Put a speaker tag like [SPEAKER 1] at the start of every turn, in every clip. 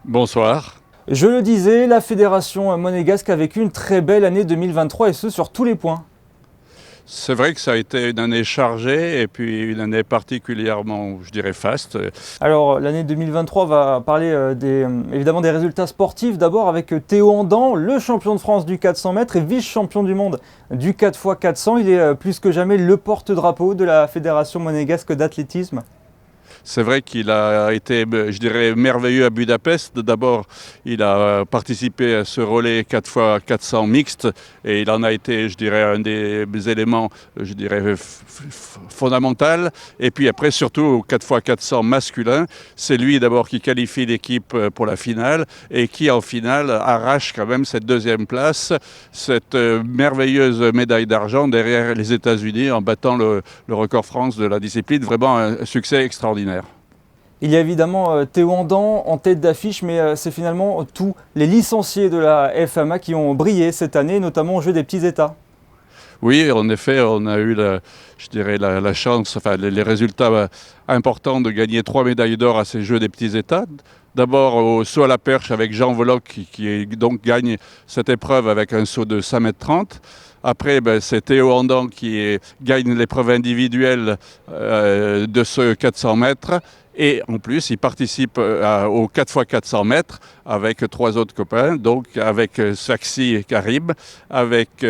[SPEAKER 1] Bonsoir.
[SPEAKER 2] Je le disais, la fédération monégasque a vécu une très belle année 2023 et ce sur tous les points.
[SPEAKER 1] C'est vrai que ça a été une année chargée et puis une année particulièrement, je dirais, faste.
[SPEAKER 2] Alors l'année 2023 va parler évidemment des résultats sportifs. D'abord avec Théo Andan, le champion de France du 400 mètres et vice-champion du monde du 4x400. Il est plus que jamais le porte-drapeau de la fédération monégasque d'athlétisme.
[SPEAKER 1] C'est vrai qu'il a été, je dirais, merveilleux à Budapest. D'abord, il a participé à ce relais 4x400 mixte et il en a été, je dirais, un des éléments, je dirais, fondamental. Et puis après, surtout au 4x400 masculin, c'est lui d'abord qui qualifie l'équipe pour la finale et qui, en finale, arrache quand même cette deuxième place, cette merveilleuse médaille d'argent derrière les États-Unis en battant le record France de la discipline. Vraiment un succès extraordinaire.
[SPEAKER 2] Il y a évidemment Théo Andan en tête d'affiche, mais c'est finalement tous les licenciés de la FMA qui ont brillé cette année, notamment au jeu des petits États.
[SPEAKER 1] Oui, en effet, on a eu, je dirais, la chance, enfin, les résultats importants de gagner 3 médailles d'or à ces Jeux des petits États. D'abord au saut à la perche avec Jean Voloc qui donc gagne cette épreuve avec un saut de 5,30 m. Après, c'est Théo Andan qui gagne l'épreuve individuelle de ce 400 mètres. Et en plus, il participe au 4x400 mètres avec 3 autres copains, donc avec Saxi Carib, avec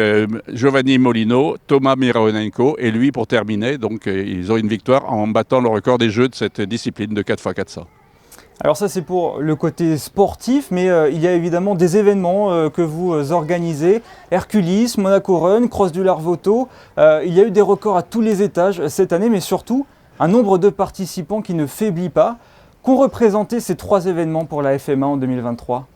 [SPEAKER 1] Giovanni Molino, Thomas Mironenko et lui pour terminer. Donc ils ont une victoire en battant le record des Jeux de cette discipline de 4x400.
[SPEAKER 2] Alors ça c'est pour le côté sportif, mais il y a évidemment des événements que vous organisez. Hercules, Monaco Run, Cross du Larvoto. Il y a eu des records à tous les étages cette année, mais surtout un nombre de participants qui ne faiblit pas. Qu'ont représenté ces 3 événements pour la FMA en 2023 ?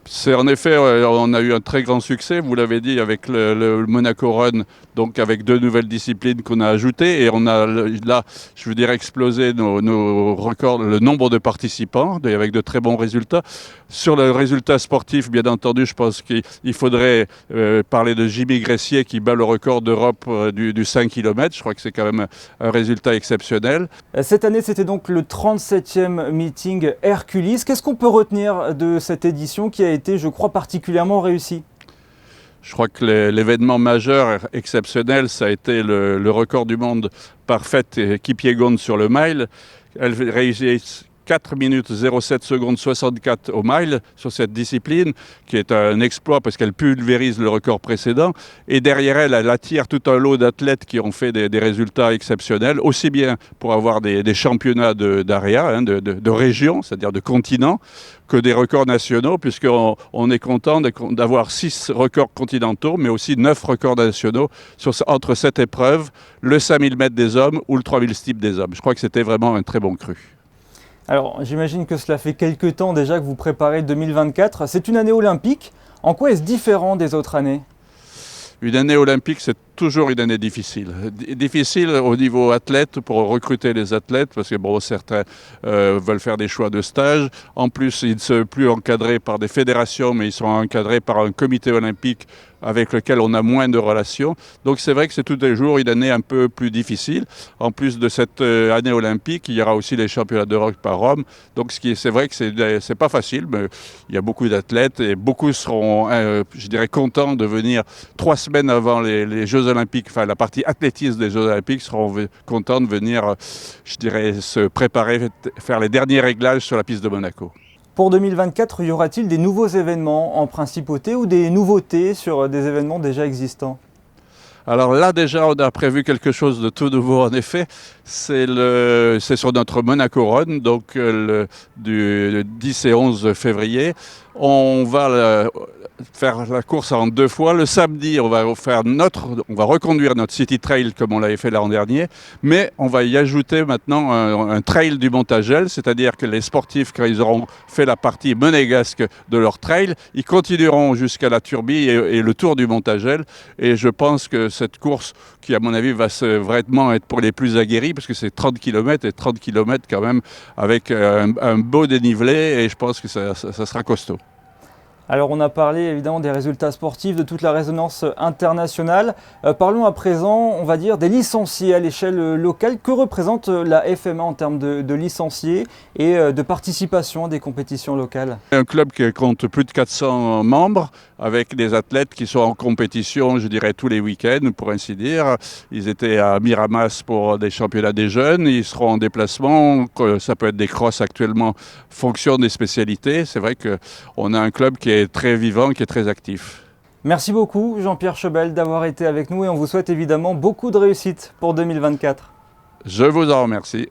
[SPEAKER 1] C'est en effet, on a eu un très grand succès, vous l'avez dit, avec le Monaco Run, donc avec 2 nouvelles disciplines qu'on a ajoutées. Et on a là, je veux dire, explosé nos records, le nombre de participants, avec de très bons résultats. Sur le résultat sportif, bien entendu, je pense qu'il faudrait parler de Jimmy Gressier qui bat le record d'Europe du 5 km. Je crois que c'est quand même un résultat exceptionnel.
[SPEAKER 2] Cette année, c'était donc le 37e meeting Hercules. Qu'est-ce qu'on peut retenir de cette édition qui a été, je crois, particulièrement réussie ?
[SPEAKER 1] Je crois que l'événement majeur exceptionnel, ça a été le record du monde par Faith Kipyegon sur le mile. Elle réussit 4 minutes 07 secondes 64 au mile sur cette discipline, qui est un exploit parce qu'elle pulvérise le record précédent. Et derrière elle, elle attire tout un lot d'athlètes qui ont fait des résultats exceptionnels, aussi bien pour avoir des championnats d'area, de région, c'est-à-dire de continent, que des records nationaux, puisqu'on est content d'avoir 6 records continentaux, mais aussi 9 records nationaux entre cette épreuve, le 5000 mètres des hommes ou le 3000 steeple des hommes. Je crois que c'était vraiment un très bon cru.
[SPEAKER 2] Alors, j'imagine que cela fait quelques temps déjà que vous préparez 2024. C'est une année olympique. En quoi est-ce différent des autres années ?
[SPEAKER 1] Une année olympique, c'est toujours une année difficile. Difficile au niveau athlète, pour recruter les athlètes, parce que bon, certains veulent faire des choix de stage. En plus, ils ne sont plus encadrés par des fédérations, mais ils sont encadrés par un comité olympique avec lequel on a moins de relations. Donc c'est vrai que c'est tous les jours une année un peu plus difficile. En plus de cette année olympique, il y aura aussi les championnats d'Europe à Rome. Donc c'est vrai que c'est pas facile, mais il y a beaucoup d'athlètes et beaucoup seront, je dirais, contents de venir 3 semaines avant les Jeux olympiques, enfin la partie athlétisme des Jeux olympiques, seront contents de venir, je dirais, se préparer, faire les derniers réglages sur la piste de Monaco.
[SPEAKER 2] Pour 2024, y aura-t-il des nouveaux événements en principauté ou des nouveautés sur des événements déjà existants ?
[SPEAKER 1] Alors là, déjà, on a prévu quelque chose de tout nouveau, en effet. C'est sur notre Monaco Run, donc du 10 et 11 février. On va faire la course en 2 fois. Le samedi, on va reconduire notre City Trail comme on l'avait fait l'an dernier, mais on va y ajouter maintenant un trail du Montagel, c'est-à-dire que les sportifs, quand ils auront fait la partie monégasque de leur trail, ils continueront jusqu'à la Turbie et le tour du Montagel. Et je pense que cette course, qui à mon avis va vraiment être pour les plus aguerris, parce que c'est 30 km et 30 km quand même avec un beau dénivelé, et je pense que ça sera costaud.
[SPEAKER 2] Alors on a parlé évidemment des résultats sportifs, de toute la résonance internationale. Parlons à présent, on va dire, des licenciés à l'échelle locale. Que représente la FMA en termes de licenciés et de participation à des compétitions locales?
[SPEAKER 1] Un club qui compte plus de 400 membres, avec des athlètes qui sont en compétition, je dirais, tous les week-ends, pour ainsi dire. Ils étaient à Miramas pour des championnats des jeunes, ils seront en déplacement, ça peut être des crosses actuellement, fonction des spécialités. C'est vrai qu'on a un club qui est très vivant, qui est très actif.
[SPEAKER 2] Merci beaucoup Jean-Pierre Chebel d'avoir été avec nous et on vous souhaite évidemment beaucoup de réussite pour 2024.
[SPEAKER 1] Je vous en remercie.